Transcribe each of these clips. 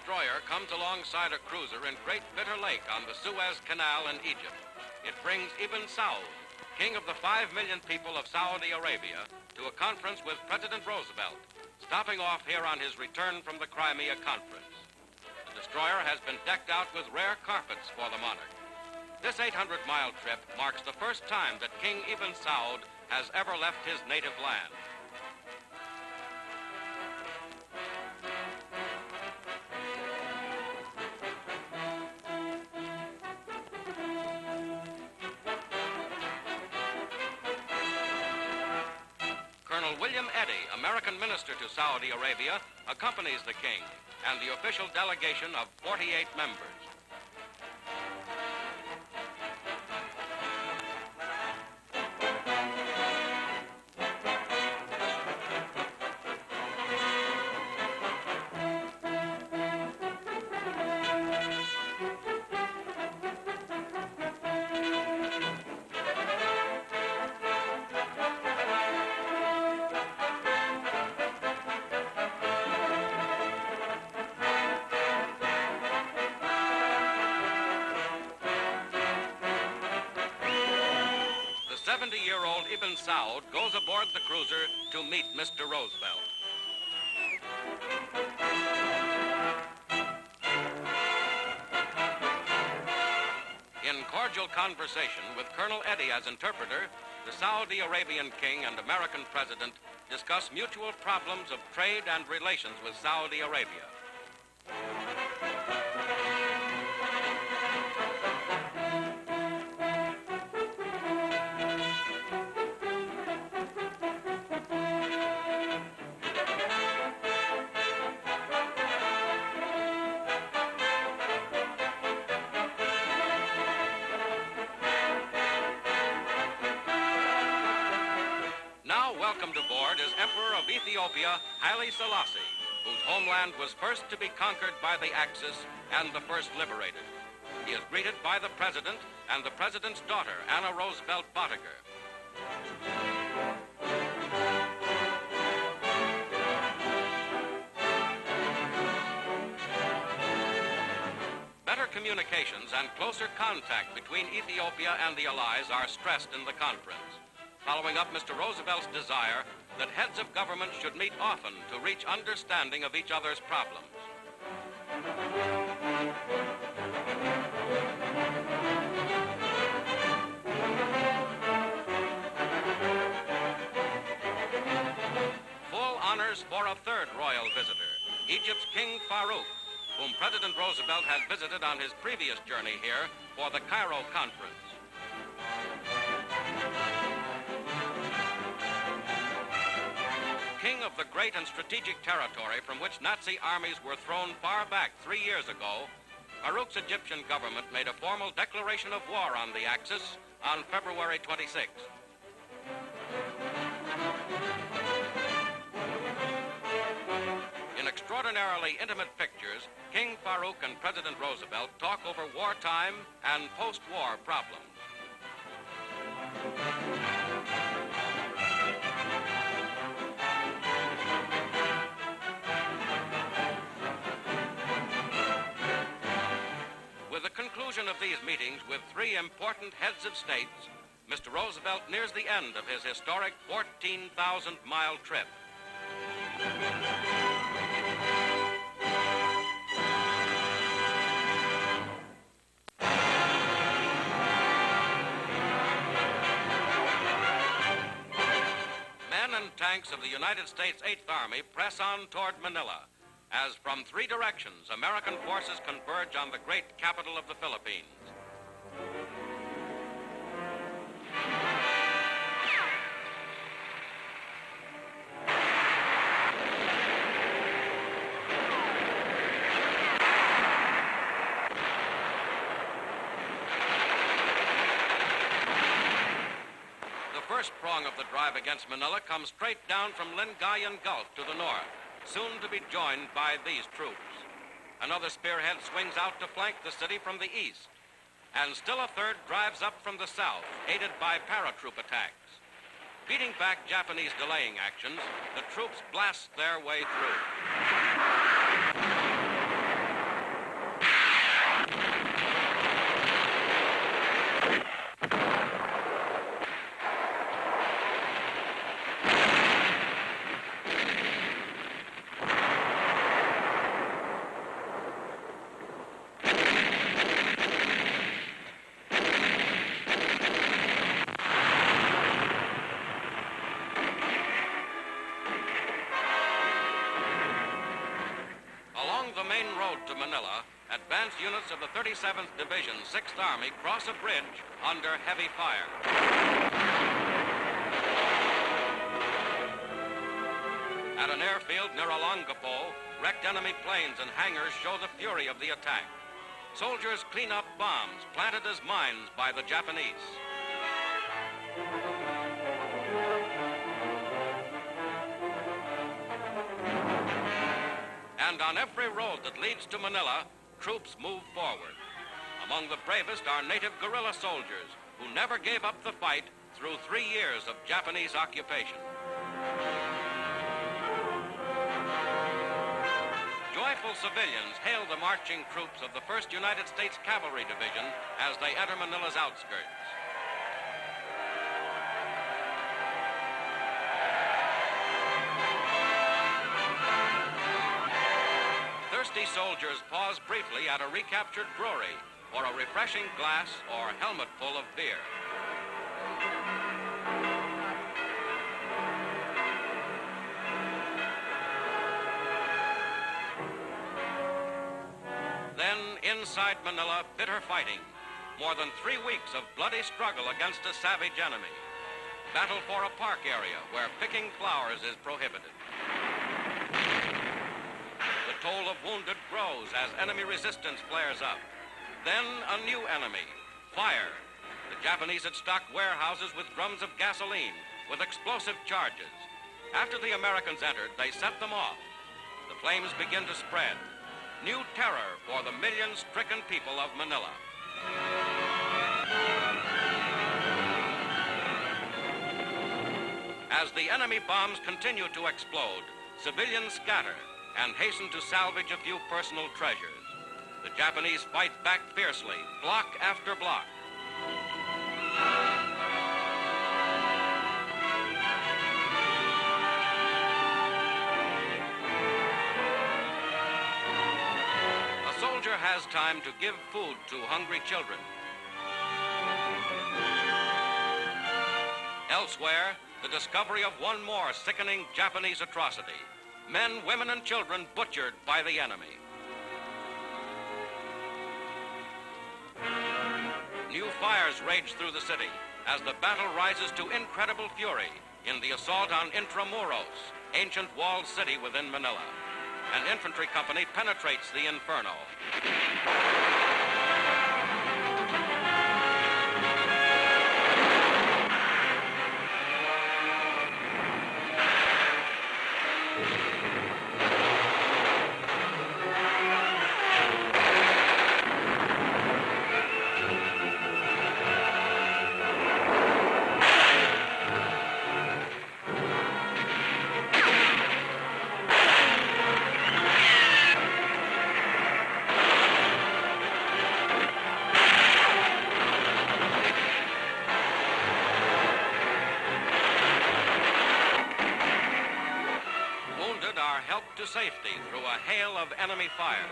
destroyer comes alongside a cruiser in Great Bitter Lake on the Suez Canal in Egypt. It brings Ibn-Saud, king of the 5 million people of Saudi Arabia, to a conference with President Roosevelt, stopping off here on his return from the Crimea conference. The destroyer has been decked out with rare carpets for the monarch. This 800-mile trip marks the first time that King Ibn-Saud has ever left his native land. Colonel William Eddy, American minister to Saudi Arabia, accompanies the king and the official delegation of 48 members. The 70-year-old Ibn-Saud goes aboard the cruiser to meet Mr. Roosevelt. In cordial conversation with Colonel Eddy as interpreter, the Saudi Arabian king and American president discuss mutual problems of trade and relations with Saudi Arabia. Welcomed aboard is Emperor of Ethiopia, Haile Selassie, whose homeland was first to be conquered by the Axis and the first liberated. He is greeted by the president and the president's daughter, Anna Roosevelt Bottger. Better communications and closer contact between Ethiopia and the Allies are stressed in the conference, following up Mr. Roosevelt's desire that heads of government should meet often to reach understanding of each other's problems. Full honors for a third royal visitor, Egypt's King Faruk, whom President Roosevelt had visited on his previous journey here for the Cairo conference. King of the great and strategic territory from which Nazi armies were thrown far back 3 years ago, Faruk's Egyptian government made a formal declaration of war on the Axis on February 26. In extraordinarily intimate pictures, King Faruk and President Roosevelt talk over wartime and post-war problems. With the conclusion of these meetings with 3 important heads of states, Mr. Roosevelt nears the end of his historic 14,000-mile trip. Men and tanks of the United States 8th Army press on toward Manila, as from 3 directions, American forces converge on the great capital of the Philippines. The first prong of the drive against Manila comes straight down from Lingayen Gulf to the north, soon to be joined by these troops. Another spearhead swings out to flank the city from the east, and still a third drives up from the south, aided by paratroop attacks. Beating back Japanese delaying actions, the troops blast their way through. main road to Manila, advanced units of the 37th Division, 6th Army cross a bridge under heavy fire. At an airfield near Olongapo, wrecked enemy planes and hangars show the fury of the attack. Soldiers clean up bombs planted as mines by the Japanese. And on every road that leads to Manila, troops move forward. Among the bravest are native guerrilla soldiers who never gave up the fight through 3 years of Japanese occupation. Joyful civilians hail the marching troops of the 1st United States Cavalry Division as they enter Manila's outskirts. Thirsty soldiers pause briefly at a recaptured brewery for a refreshing glass or helmet full of beer. Then, inside Manila, bitter fighting. More than 3 weeks of bloody struggle against a savage enemy. Battle for a park area where picking flowers is prohibited. The toll of wounded grows as enemy resistance flares up. Then a new enemy, fire. The Japanese had stocked warehouses with drums of gasoline, with explosive charges. After the Americans entered, they set them off. The flames begin to spread. New terror for the million-stricken people of Manila. As the enemy bombs continue to explode, civilians scatter and hasten to salvage a few personal treasures. The Japanese fight back fiercely, block after block. A soldier has time to give food to hungry children. Elsewhere, the discovery of one more sickening Japanese atrocity. Men, women, and children butchered by the enemy. New fires rage through the city as the battle rises to incredible fury in the assault on Intramuros, ancient walled city within Manila. An infantry company penetrates the inferno. To safety through a hail of enemy fire.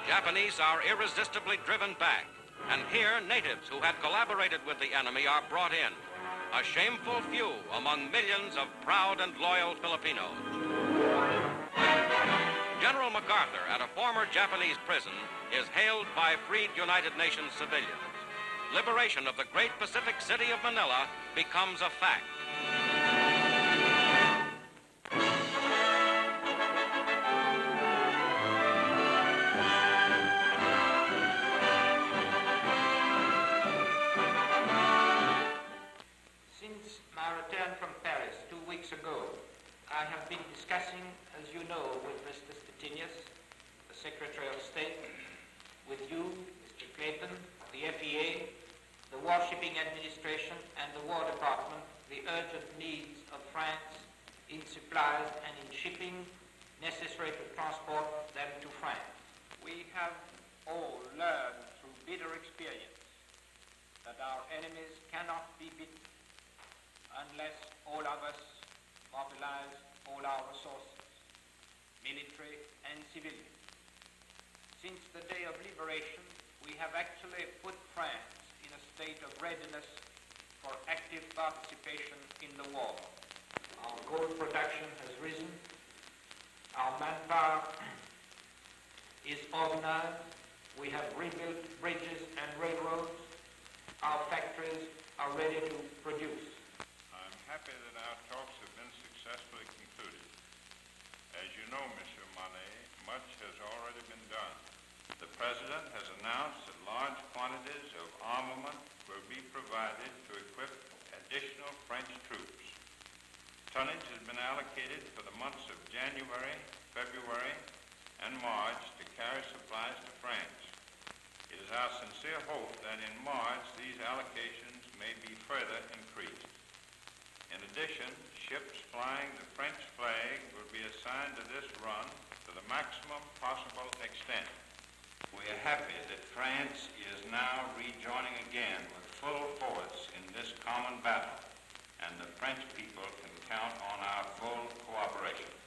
Japanese are irresistibly driven back, and here natives who had collaborated with the enemy are brought in, a shameful few among millions of proud and loyal Filipinos. General MacArthur at a former Japanese prison is hailed by freed United Nations civilians. Liberation of the great Pacific city of Manila becomes a fact. Since my return from Paris 2 weeks ago, I have been discussing, as you know, with Mr. Stettinius, the Secretary of State, with you, Mr. Clayton, the FEA, the War Shipping Administration, and the War Department, the urgent needs of France in supplies and in shipping necessary to transport them to France. We have all learned through bitter experience that our enemies cannot be beaten unless all of us mobilize all our resources, military and civilian. Since the day of liberation, we have actually put France in a state of readiness for active participation in the war. Our gold production has risen. Our manpower is organized. We have rebuilt bridges and railroads. Our factories are ready to produce. I'm happy that our talks have been successfully concluded. As you know, Monsieur Monet, much has already been done. The President has announced that large quantities of armament will be provided to equip additional French troops. Tonnage has been allocated for the months of January, February, and March to carry supplies to France. It is our sincere hope that in March these allocations may be further increased. In addition, ships flying the French flag will be assigned to this run to the maximum possible extent. We are happy that France is now rejoining again with full force in this common battle, and the French people can count on our full cooperation.